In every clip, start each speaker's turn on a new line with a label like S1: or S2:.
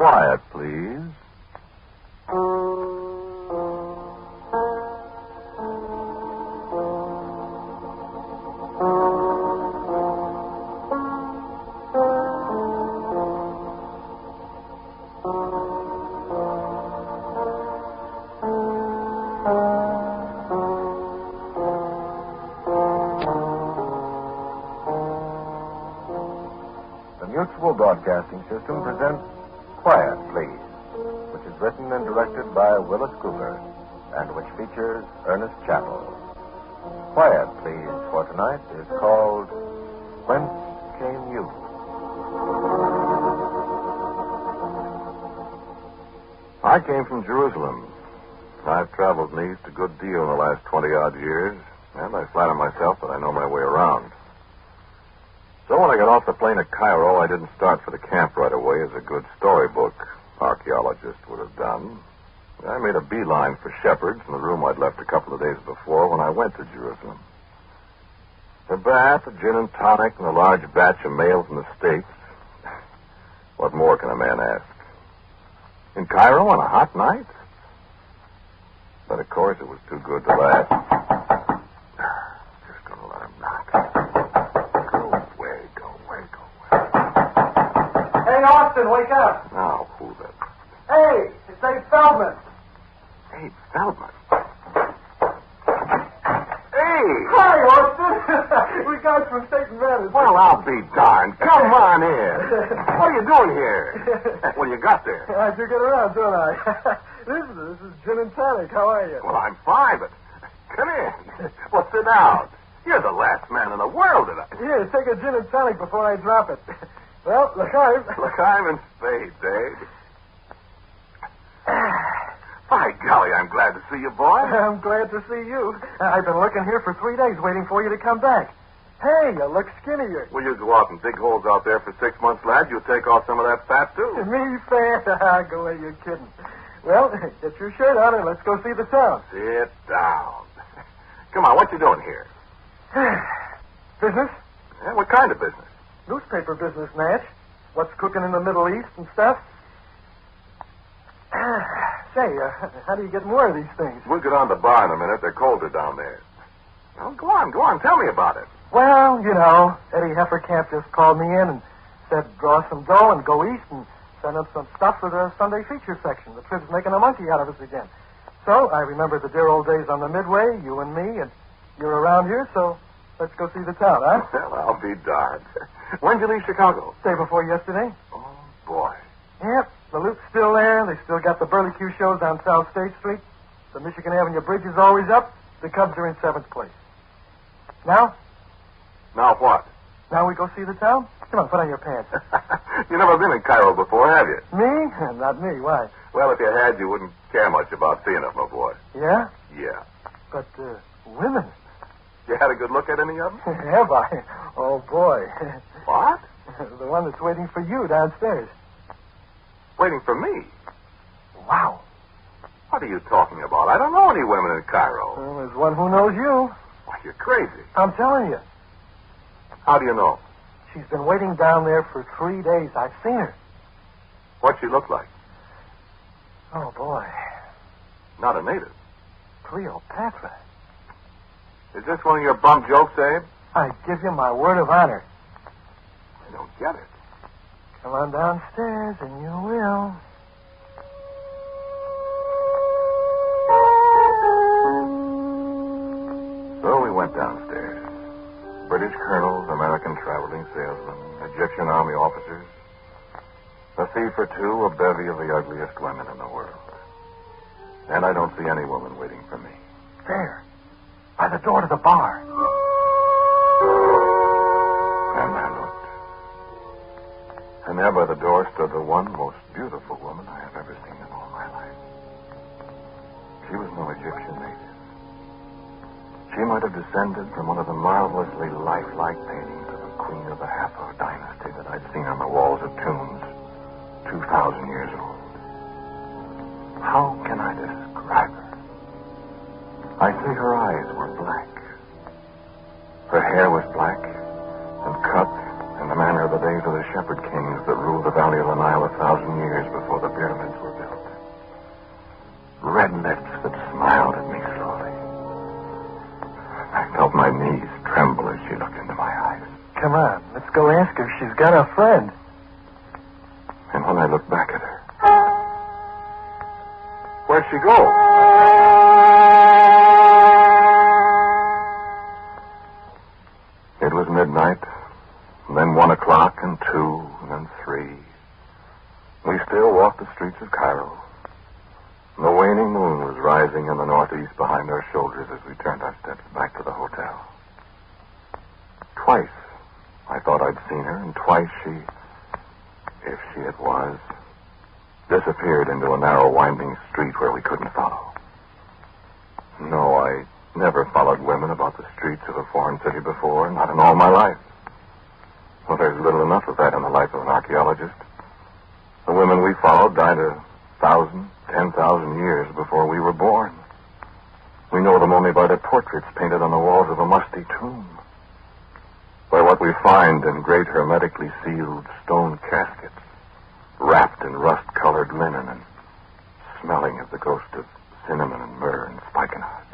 S1: Quiet, please. The Mutual Broadcasting System presents Quiet, Please, which is written and directed by Willis Cooper, and which features Ernest Chappell. Quiet, Please, for tonight is called Whence Came You? I came from Jerusalem. I've traveled in the East a good deal in the last 20-odd years, and I flatter myself that I know my way around. So when I got off the plane at Cairo, I didn't start for the camp right away as a good storybook archaeologist would have done. I made a beeline for Shepherd's in the room I'd left a couple of days before when I went to Jerusalem. A bath, a gin and tonic, and a large batch of mail from the States. What more can a man ask? In Cairo on a hot night? But of course it was too good to last. Just gonna let him knock.
S2: Hey, Austin, wake up.
S1: Now, who's that?
S2: Hey, it's Dave Feldman.
S1: Dave Feldman? Hey!
S2: Hi, Austin. We got from State and Matters.
S1: Well, I'll be darned. Come on in. What are you doing here? What do you got there?
S2: I do get around, don't I? This is gin and tonic. How are you?
S1: Well, I'm fine, but come in. Well, sit down. You're the last man in the world that I...
S2: Here, take a gin and tonic before I drop it. Well, l'chaim.
S1: L'chaim in spades, Dave. By golly, I'm glad to see you, boy.
S2: I'm glad to see you. I've been looking here for 3 days waiting for you to come back. Hey, you look skinnier.
S1: Will you go out and dig holes out there for 6 months, lad? You'll take off some of that fat, too.
S2: Me, fat? Go away, you're kidding. Well, get your shirt on and let's go see the town.
S1: Sit down. Come on, what you doing here?
S2: Business?
S1: Yeah, what kind of business?
S2: Newspaper business, Natch. What's cooking in the Middle East and stuff. Say, how do you get more of these things?
S1: We'll get on the bar in a minute. They're colder down there. Well, go on. Tell me about it.
S2: Well, you know, Eddie Hefferkamp just called me in and said draw some dough and go east and send up some stuff for the Sunday feature section. The trip's making a monkey out of us again. So I remember the dear old days on the Midway, you and me, and you're around here, so let's go see the town, huh?
S1: Well, I'll be darned. When'd you leave Chicago?
S2: Day before yesterday.
S1: Oh, boy.
S2: Yep, the loop's still there. They still got the Burlicue shows on South State Street. The Michigan Avenue Bridge is always up. The Cubs are in 7th place. Now?
S1: Now what?
S2: Now we go see the town? Come on, put on your pants.
S1: You never been in Cairo before, have you?
S2: Me? Not me. Why?
S1: Well, if you had, you wouldn't care much about seeing it, my boy.
S2: Yeah?
S1: Yeah.
S2: But, women.
S1: You had a good look at any of them?
S2: Have I? Oh, boy.
S1: What?
S2: The one that's waiting for you downstairs.
S1: Waiting for me?
S2: Wow.
S1: What are you talking about? I don't know any women in Cairo.
S2: Well, there's one who knows you.
S1: Why, you're crazy.
S2: I'm telling you.
S1: How do you know?
S2: She's been waiting down there for 3 days. I've seen her.
S1: What'd she look like?
S2: Oh, boy.
S1: Not a native.
S2: Cleopatra.
S1: Is this one of your bum jokes, Abe?
S2: I give you my word of honor.
S1: I don't get it.
S2: Come on downstairs and you will.
S1: So we went downstairs. British colonels, American traveling salesmen, Egyptian army officers. A thief or two, a bevy of the ugliest women in the world. And I don't see any woman waiting for me.
S2: There. By the door to the bar.
S1: And I looked. And there by the door stood the one most beautiful woman I have ever seen in all my life. She was no Egyptian native. She might have descended from one of the marvelously lifelike paintings of a queen of the Hathor dynasty that I'd seen on the walls of tombs 2,000 years old. How can I describe her? I'd say her eyes were black. Her hair was black and cut in the manner of the days of the shepherd kings that ruled the valley of the Nile 1,000 years before the pyramids were built. Red lips that smiled at me slowly. I felt my knees tremble as she looked into my eyes.
S2: Come on, let's go ask her if she's got a friend.
S1: And when I looked back at her, where'd she go? It was midnight, and then 1 o'clock, and 2, and then 3. We still walked the streets of Cairo. The waning moon was rising in the northeast behind our shoulders as we turned our steps back to the hotel. Twice I thought I'd seen her, and twice she, if she it was, disappeared into a narrow, winding street where we couldn't follow. No, I never followed women about the streets of a foreign city before, not in all my life. Well, there's little enough of that in the life of an archaeologist. The women we followed died 1,000, 10,000 years before we were born. We know them only by the portraits painted on the walls of a musty tomb, by what we find in great hermetically sealed stone caskets, wrapped in rust-colored linen and smelling of the ghost of cinnamon and myrrh and spikenard.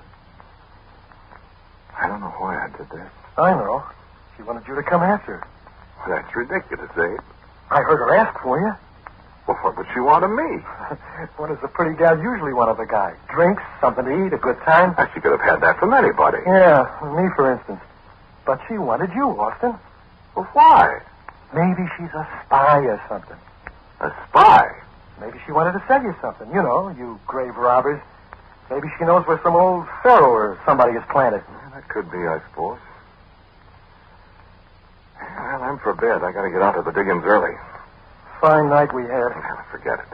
S1: I don't know why I did this.
S2: I know. She wanted you to come after her.
S1: That's ridiculous, Abe.
S2: I heard her ask for you.
S1: Well, what would she want of me?
S2: What does a pretty gal usually want of a guy? Drinks, something to eat, a good time?
S1: She could have had that from anybody.
S2: Yeah, me, for instance. But she wanted you, Austin.
S1: Well, why?
S2: Maybe she's a spy or something.
S1: A spy?
S2: Maybe she wanted to sell you something. You know, you grave robbers. Maybe she knows where some old pharaoh or somebody is planted.
S1: Yeah, that could be, I suppose. Well, I'm for bed. I got to get out to the diggings early.
S2: Fine night we had.
S1: Well, forget it.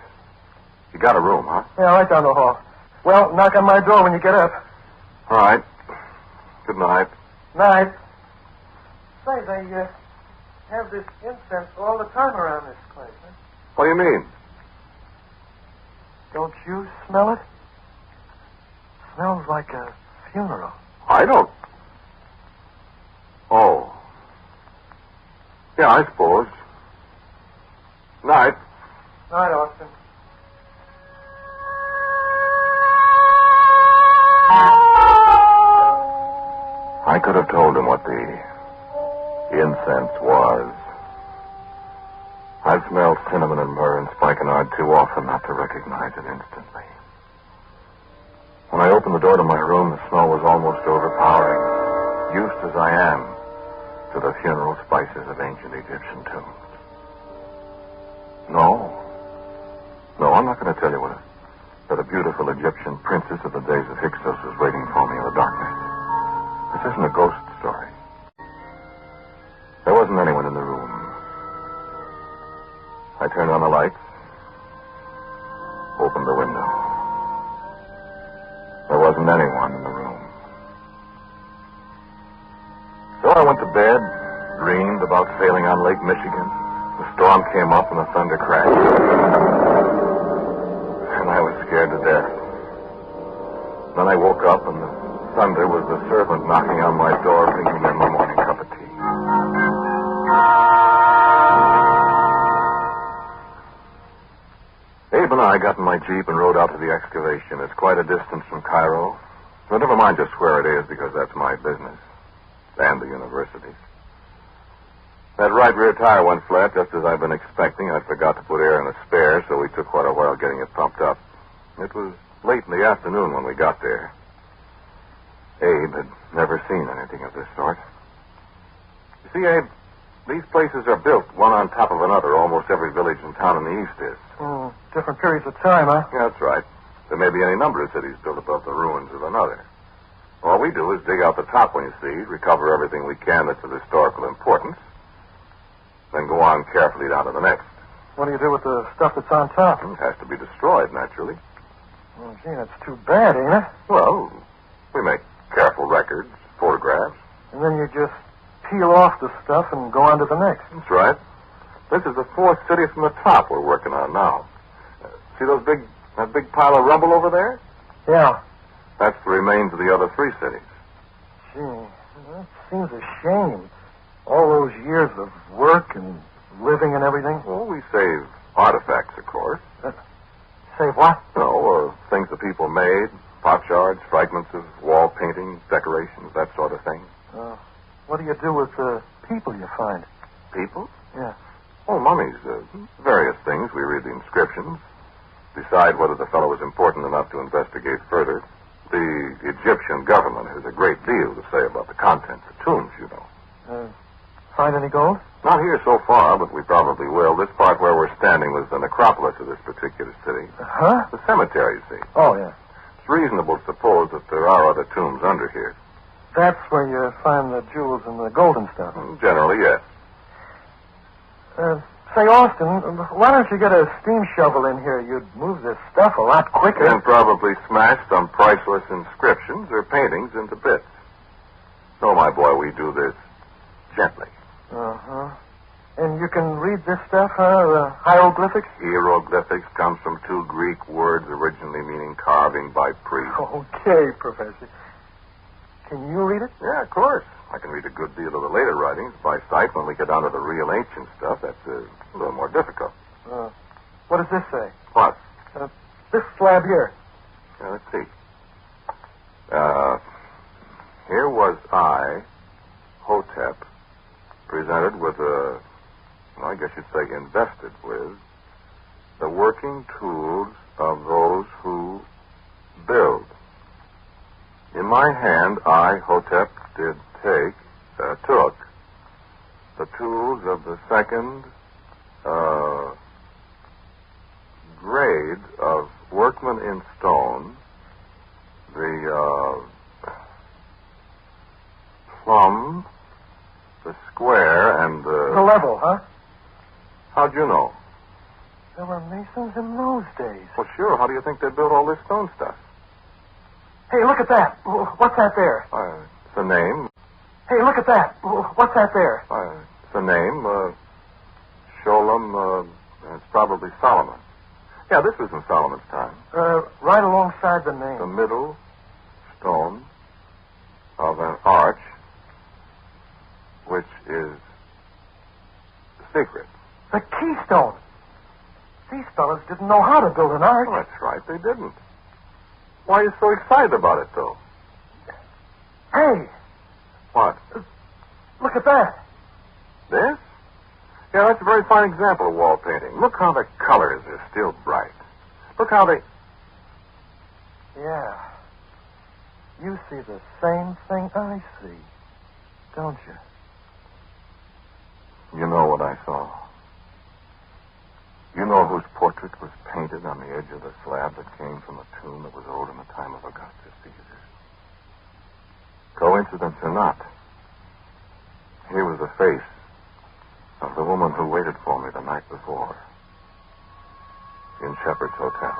S1: You got a room, huh?
S2: Yeah, right down the hall. Well, knock on my door when you get up.
S1: All right. Good night.
S2: Night. Say, they have this incense all the time around this place, huh?
S1: What do you mean?
S2: Don't you smell it? Smells like a funeral.
S1: I don't. Oh. Yeah, I suppose. Night.
S2: Night, Austin.
S1: I could have told him what the incense was. I've smelled cinnamon and myrrh and spikenard too often not to recognize it instantly. When I opened the door to my room, the smell was almost overpowering, used as I am to the funeral spices of ancient Egyptian tombs. No, I'm not going to tell you that a beautiful Egyptian princess of the days of Hyksos was waiting for me in the darkness. This isn't a ghost story. There wasn't anyone in the room. I turned on the lights, opened the window. There wasn't anyone in the room. So I went to bed, dreamed about sailing on Lake Michigan. The storm came up and the thunder crashed. And I was scared to death. Then I woke up and the thunder was the servant knocking on my door, bringing me my morning cup of tea. Abe and I got in my Jeep and rode out to the excavation. It's quite a distance from Cairo. But never mind just where it is, because that's my business. And the university's. That right rear tire went flat just as I'd been expecting. I forgot to put air in the spare, so we took quite a while getting it pumped up. It was late in the afternoon when we got there. Abe had never seen anything of this sort. You see, Abe, these places are built one on top of another. Almost every village and town in the east is.
S2: Different periods of time, huh?
S1: Yeah, that's right. There may be any number of cities built above the ruins of another. All we do is dig out the top one, you see, recover everything we can that's of historical importance, then go on carefully down to the next.
S2: What do you do with the stuff that's on top?
S1: It has to be destroyed, naturally.
S2: Well, gee, that's too bad, ain't it?
S1: Well, we make careful records, photographs.
S2: And then you just peel off the stuff and go on to the next.
S1: That's right. This is the fourth city from the top we're working on now. See that big pile of rubble over there?
S2: Yeah.
S1: That's the remains of the other three cities.
S2: Gee, that seems a shame. All those years of work and living and everything.
S1: Well, we save Artifacts, of course.
S2: Say what?
S1: No, things that people made, potsherds, fragments of wall paintings, decorations, that sort of thing.
S2: What do you do with the people you find?
S1: People?
S2: Yeah.
S1: Oh, mummies. Various things. We read the inscriptions. Decide whether the fellow is important enough to investigate further. The Egyptian government has a great deal to say about the contents of tombs, you know.
S2: Find any gold?
S1: Not here so far, but we probably will. This part where we're standing was the necropolis of this particular city.
S2: Huh?
S1: The cemetery, you see.
S2: Oh, yeah.
S1: It's reasonable to suppose that there are other tombs under here.
S2: That's where you find the jewels and the gold and stuff.
S1: Generally, yes.
S2: Say, Austin, why don't you get a steam shovel in here? You'd move this stuff a lot quicker.
S1: And probably smash some priceless inscriptions or paintings into bits. No, my boy, we do this gently.
S2: Uh-huh. And you can read this stuff, huh? The hieroglyphics?
S1: Hieroglyphics comes from two Greek words originally meaning carving by priests.
S2: Okay, Professor. Can you read it?
S1: Yeah, of course. I can read a good deal of the later writings by sight. When we get down to the real ancient stuff, that's a little more difficult.
S2: What does this say?
S1: What?
S2: This slab here.
S1: Let's see. Here was I, Hotep, presented with I guess you'd say invested with, the working tools of those who build. In my hand, I, Hotep, took the tools of the second grade of workmen in stone, the plumb, the square, and
S2: the level, huh?
S1: How'd you know?
S2: There were masons in those days.
S1: Well, sure. How do you think they built all this stone stuff?
S2: Hey, look at that. What's that there?
S1: It's a name.
S2: Hey, look at that. What's that there?
S1: It's a name. Sholem. It's probably Solomon. Yeah, this was in Solomon's time.
S2: Right alongside the name.
S1: The middle stone of an arch, which is secret.
S2: The keystone. These fellas didn't know how to build an arch.
S1: Oh, that's right. They didn't. Why are you so excited about it, though?
S2: Hey.
S1: What?
S2: Look at that.
S1: This? Yeah, that's a very fine example of wall painting. Look how the colors are still bright. Look how they...
S2: Yeah. You see the same thing I see, don't you?
S1: You know what I saw. You know whose portrait was painted on the edge of the slab that came from a tomb that was old in the time of Augustus Caesar. Coincidence or not, here was the face of the woman who waited for me the night before in Shepherd's Hotel.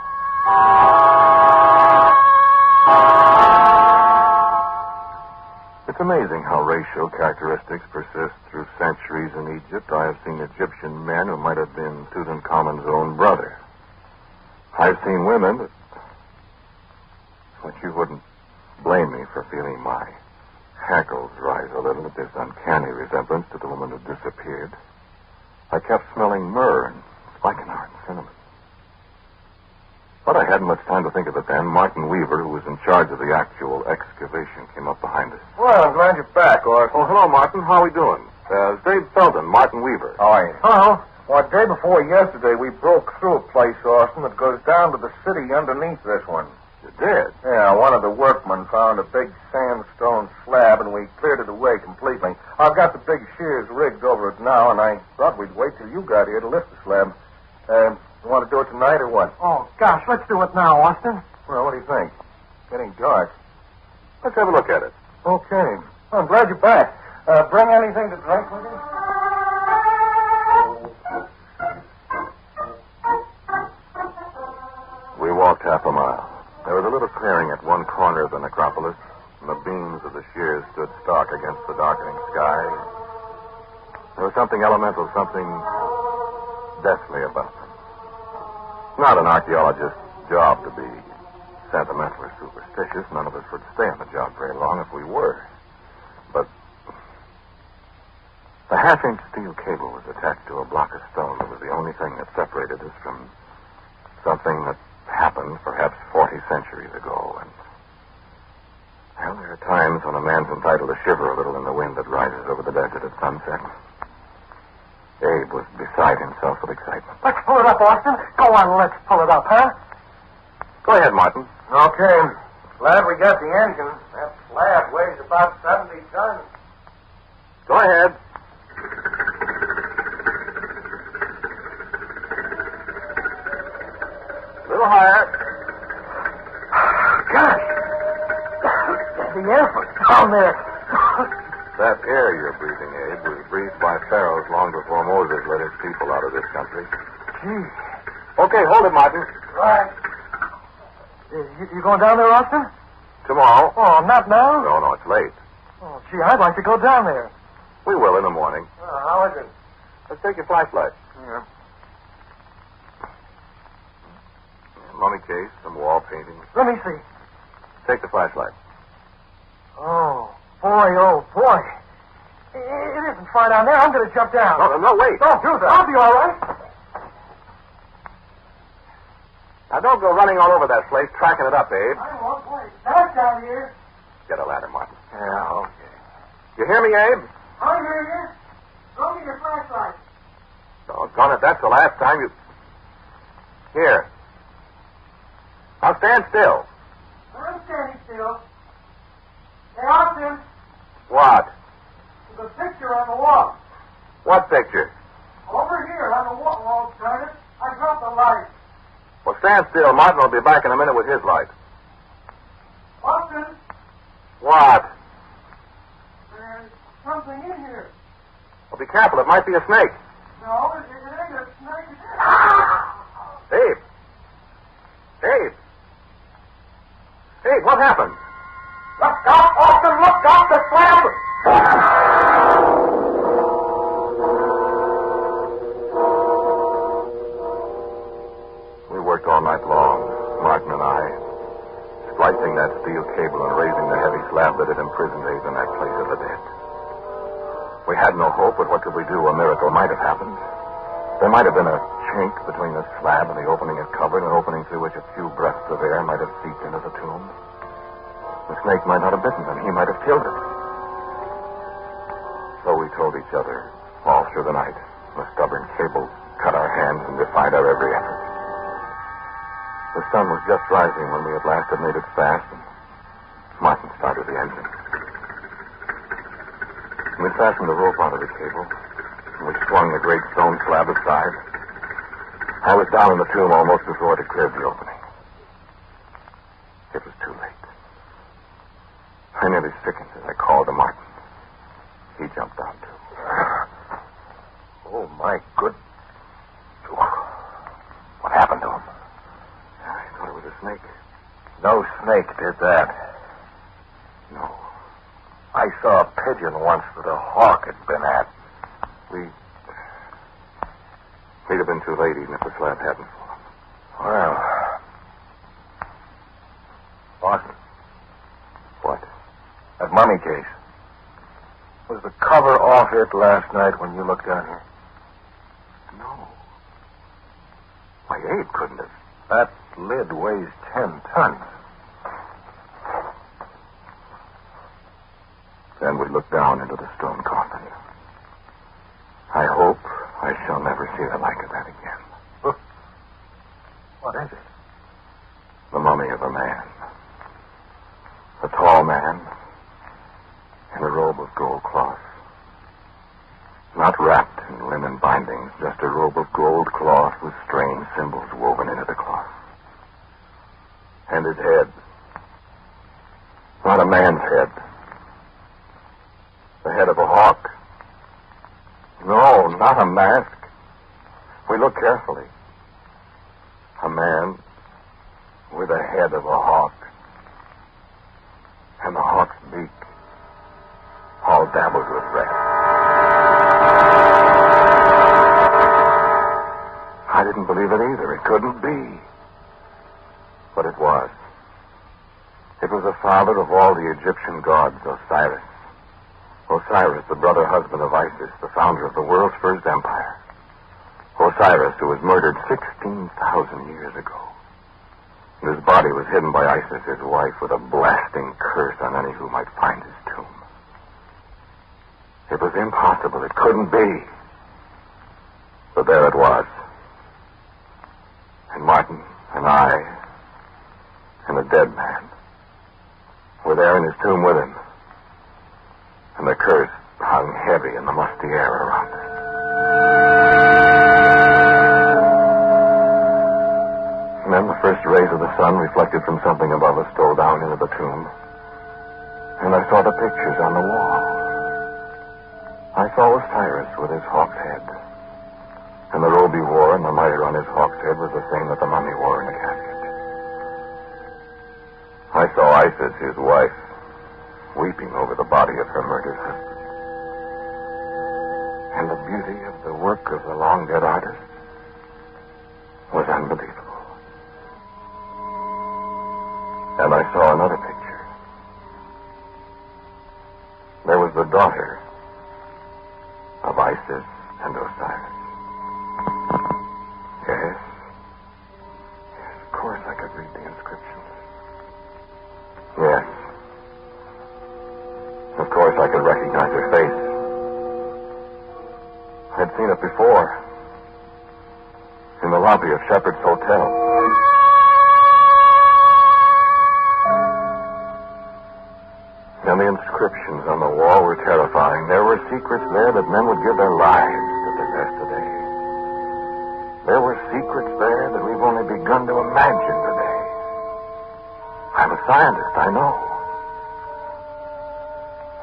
S1: It's amazing how racial characteristics persist through centuries in Egypt. I have seen Egyptian men who might have been Tutankhamun's own brother. I've seen women, but you wouldn't blame me for feeling my hackles rise a little at this uncanny resemblance to the woman who disappeared. I kept smelling myrrh and spikenard and cinnamon. But I hadn't much time to think of it then. Martin Weaver, who was in charge of the actual excavation, came up behind us.
S3: Well, I'm glad you're back, Orson.
S1: Oh, hello, Martin. How are we doing? Dave Felton, Martin Weaver.
S3: How are you? Hello. Well, day before yesterday, we broke through a place, Orson, that goes down to the city underneath this one.
S1: You did?
S3: Yeah, one of the workmen found a big sandstone slab, and we cleared it away completely. I've got the big shears rigged over it now, and I thought we'd wait till you got here to lift the slab. You want to do it tonight or what?
S2: Oh, gosh, let's do it now, Austin.
S3: Well, what do you think? Getting dark.
S1: Let's have a look at it.
S3: Okay. Well, I'm glad you're back. Bring anything to drink with you?
S1: We walked half a mile. There was a little clearing at one corner of the necropolis, and the beams of the shears stood stark against the darkening sky. There was something elemental, something deathly about them. Not an archaeologist's job to be sentimental or superstitious. None of us would stay on the job very long if we were. But the half-inch steel cable was attached to a block of stone that was the only thing that separated us from something that happened perhaps 40 centuries ago. And, well, there are times when a man's entitled to shiver a little in the wind that rises over the desert at sunset. Abe was beside himself with excitement.
S2: Let's pull it up, Austin. Go on, let's pull it up, huh?
S1: Go ahead, Martin.
S3: Okay. Glad we got the engine. That slab weighs about 70 tons.
S1: Go ahead. A little higher.
S2: Gosh. The air was down there.
S1: That air you're breathing, Abe, was breathed by pharaohs long before Moses led his people out of this country.
S2: Gee.
S1: Okay, hold it, Martin.
S2: Right. You going down there, Austin?
S1: Tomorrow.
S2: Oh, not now?
S1: No, it's late.
S2: Oh, gee, I'd like to go down there.
S1: We will in the morning.
S3: How is it?
S1: Let's take your flashlight.
S3: Yeah.
S1: Mummy case, some wall paintings.
S2: Let me see.
S1: Take the flashlight.
S2: Oh, boy. It isn't far down there. I'm going to jump down.
S1: No, wait.
S2: Don't do that. I'll be all right.
S1: Now, don't go running all over that place, tracking it up, Abe.
S2: I won't wait. Dark down here.
S1: Get a ladder, Martin.
S3: Yeah, okay.
S1: You hear me, Abe?
S2: I hear you. Throw me your flashlight.
S1: Doggone it, that's the last time you... Here. Now stand still.
S2: I'm standing still. Hey, Austin,
S1: What?
S2: there's a picture on the wall.
S1: What picture?
S2: Over here on the wall, darn it. I dropped the light.
S1: Well, stand still. Martin will be back in a minute with his light.
S2: Austin,
S1: What?
S2: there's something in here.
S1: Well, be careful. It might be a snake.
S2: No, it ain't a snake.
S1: Abe. Abe, what happened?
S2: Look out, Austin, look out, the slab!
S1: We worked all night long, Martin and I, splicing that steel cable and raising the heavy slab that had imprisoned Abe in that place of the dead. We had no hope, but what could we do? A miracle might have happened. There might have been a chink between the slab and the opening it covered, an opening through which a few breaths of air might have seeped into the tomb. The snake might not have bitten him. He might have killed it. So we told each other all through the night. The stubborn cable cut our hands and defied our every effort. The sun was just rising when we at last had made it fast, and Martin started the engine. We fastened the rope onto the cable, and we swung the great stone slab aside. I was down in the tomb almost before it had cleared the opening. It was too late. I nearly sickened as I called to Martin. He jumped down, too.
S3: Oh, my good... What happened to him?
S1: I thought it was a snake.
S3: No snake did that.
S1: No.
S3: I saw a pigeon once that a hawk had been at.
S1: We'd have been too late even if the slab hadn't fallen.
S3: Well... Austin.
S1: What?
S3: That mummy case. Was the cover off it last night when you looked down here?
S1: No. Why, Abe couldn't have.
S3: That lid weighs 10 tons.
S1: Then we looked down into the stone coffin. I hope I shall never see the like of that again.
S3: What is it?
S1: The mummy of a man. A tall man in a robe of gold cloth. Not wrapped in linen bindings, just a robe of gold cloth with strange symbols woven into the cloth. And his head. Not a man's head. The head of a hawk. No, not a mask. We looked carefully. A man with the head of a hawk. And the hawk's beak all dabbled with red. I didn't believe it either. It couldn't be. But it was. It was the father of all the Egyptian gods, Osiris. Osiris, the brother husband of Isis, the founder of the world's first empire. Osiris, who was murdered 16,000 years ago. And his body was hidden by Isis, his wife, with a blasting curse on any who might find his tomb. It was impossible. It couldn't be. But there it was. And Martin and I and the dead man were there in his tomb with him. And the curse hung heavy in the musty air around us. And then the first rays of the sun, reflected from something above us, stole down into the tomb. And I saw the pictures on the wall. I saw Osiris with his hawk's head. And the robe he wore and the mitre on his hawk's head was the same that the mummy wore in the casket. I saw Isis, his wife, weeping over the body of her murdered husband. And the beauty of the work of the long-dead artist was unbelievable. And I saw another picture. There was the daughter of Isis and Osiris. Yes. Yes, of course I could read the inscriptions. Yes. Of course I could recognize her face. I'd seen it before. In the lobby of Shepherd's Hotel. And the inscriptions on the wall were terrifying. There were secrets there that men would give their lives to possess today. There were secrets there that we've only begun to imagine today. I'm a scientist, I know.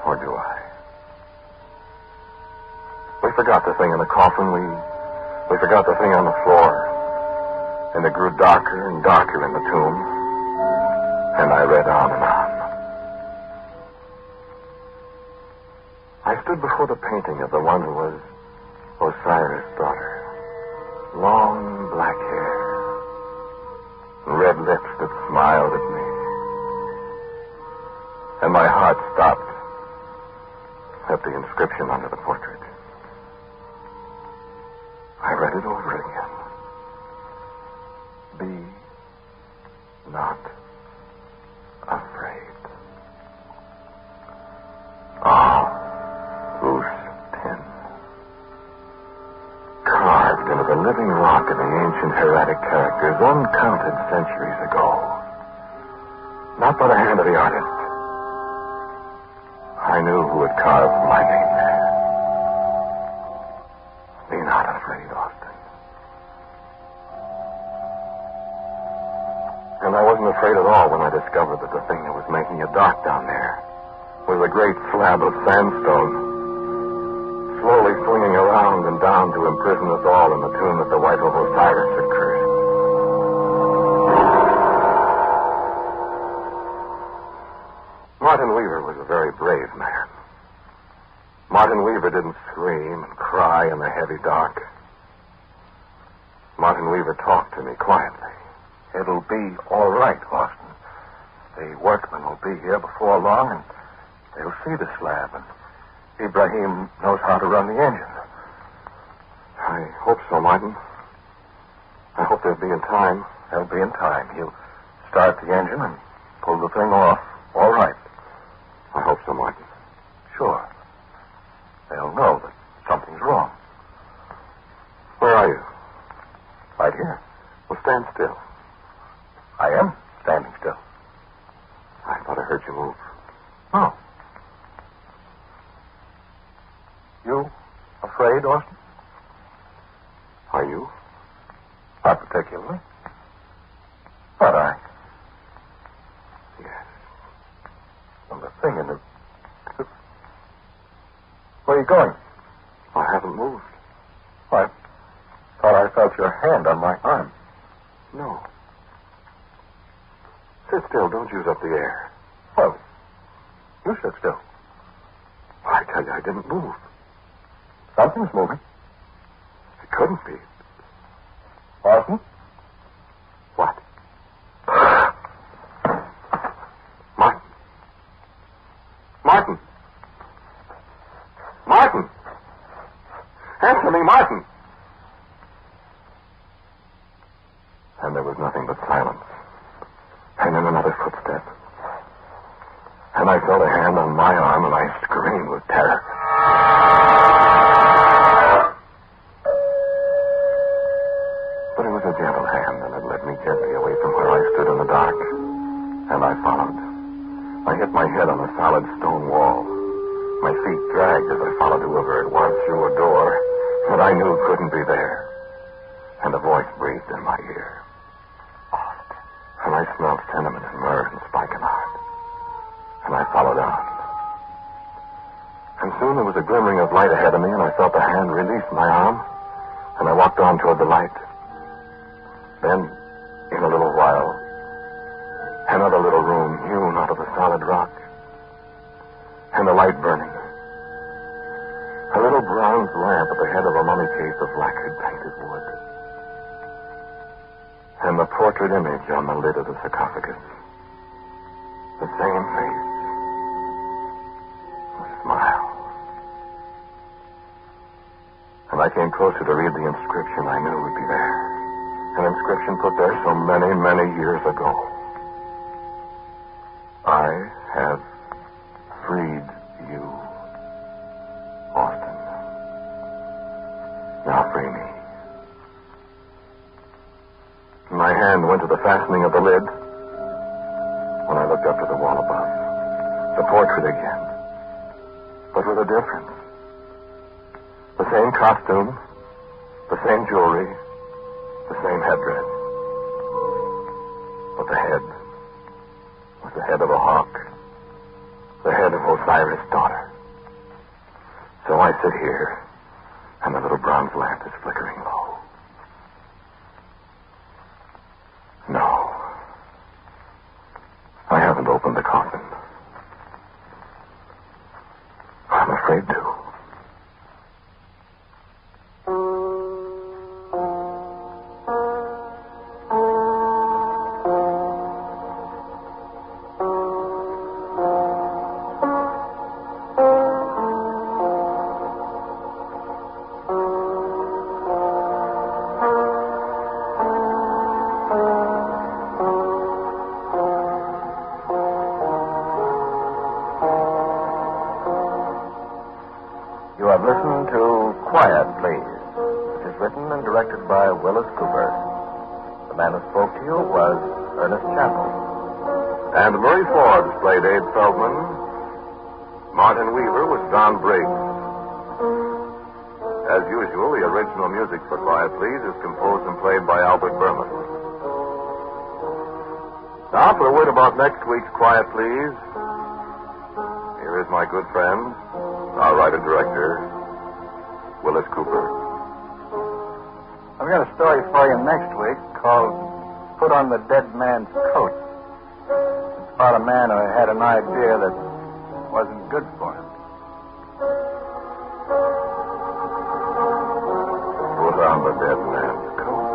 S1: Or do I? We forgot the thing in the coffin. We forgot the thing on the floor. And it grew darker and darker in the tomb. And I read on and on. I stood before the painting of the one who was Osiris' daughter. Long black hair. Red lips that smiled at me. And my heart stopped at the inscription under the portrait. I read it over again. Be not afraid. Oh. Carved into the living rock of the ancient hieratic characters uncounted centuries ago. Not by the hand of the artist. I knew who had carved my name there. Be not afraid, Austin. And I wasn't afraid at all when I discovered that the thing that was making it dark down there was a great slab of sandstone, slowly swinging around and down to imprison us all in the tomb that the wife of Osiris had cursed. Martin Weaver was a very brave man. Martin Weaver didn't scream and cry in the heavy dark. Martin Weaver talked to me quietly.
S3: It'll be all right, Austin. The workmen will be here before long, and they'll see the slab, and Ibrahim knows how to run the engine.
S1: I hope so, Martin. I hope they'll be in time.
S3: They'll be in time. He'll start the engine and pull the thing off. All right.
S1: I hope so, Martin.
S3: Sure. They'll know that something's wrong.
S1: Where are you?
S3: Right here.
S1: Well, stand still.
S3: I am standing still.
S1: I thought I heard you move.
S3: Oh. You afraid, Austin?
S1: Are you?
S3: Not particularly. But I...
S1: Yes.
S3: Well, the thing in the... Where are you going?
S1: I haven't moved.
S3: I thought I felt your hand on my arm.
S1: No. Sit still. Don't use up the air.
S3: Well, you sit still.
S1: I tell you, I didn't move.
S3: Something's moving.
S1: It couldn't be.
S3: Austin?
S1: What? Martin. Martin. Martin. Answer me, Martin. Then there was nothing but silence. And then another footstep. And I felt a hand on my arm, and I screamed with terror. But it was a gentle hand, and it led me gently away from where I stood in the dark. And I followed. I hit my head on a solid stone wall. My feet dragged as I followed whoever it was through a door that I knew couldn't be there. And a voice breathed in my ear. And I smelled cinnamon and myrrh and spikenard. And I followed on. And soon there was a glimmering of light ahead of me, and I felt the hand release my arm, and I walked on toward the light. Then, in a little while, another little room hewn out of the solid rock, and a light burning. A little bronze lamp at the head of a mummy case of lacquered painted wood. And the portrait image on the lid of the sarcophagus. The same face. A smile. And I came closer to read the inscription I knew would be there. An inscription put there so many, many years ago. I have freed you, Austin. Now free me. My hand went to the fastening of the lid. When I looked up to the wall above, the portrait again, but with a difference. The same costume, the same jewelry, the same headdress. But the head was the head of a hawk, the head of Osiris' daughter. So I sit here, and the little bronze lamp is flickering low. No. I haven't opened the coffin. I'm afraid to.
S3: You have listened to Quiet, Please, which is written and directed by Willis Cooper. The man who spoke to you was Ernest Chappell.
S1: And Murray Forbes played Abe Feldman. Martin Weaver was Don Briggs. As usual, the original music for Quiet Please is composed and played by Albert Berman. Now for a word about next week's Quiet Please. Here is my good friend, our writer-director, Willis Cooper.
S2: I've got a story for you next week called Put on the Dead Man's Coat. It's about a man who had an idea that wasn't good for him.
S1: Put on the Dead Man's Coat.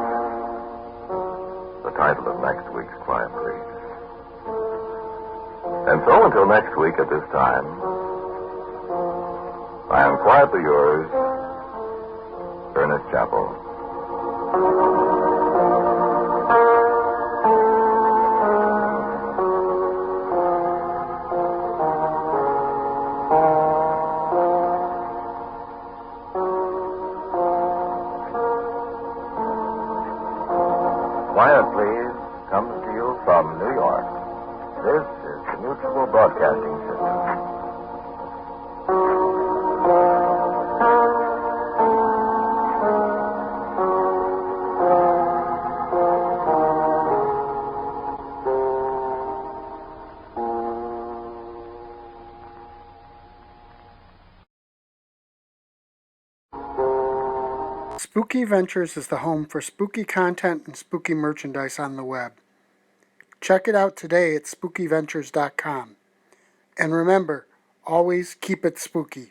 S1: The title of next week's Quiet Please. And so until next week at this time, I am quietly yours, Ernest Chappell.
S3: Quiet, Please comes to you from New York. This is the Mutual Broadcasting System.
S4: Spooky Ventures is the home for spooky content and spooky merchandise on the web. Check it out today at spookyventures.com. And remember, always keep it spooky.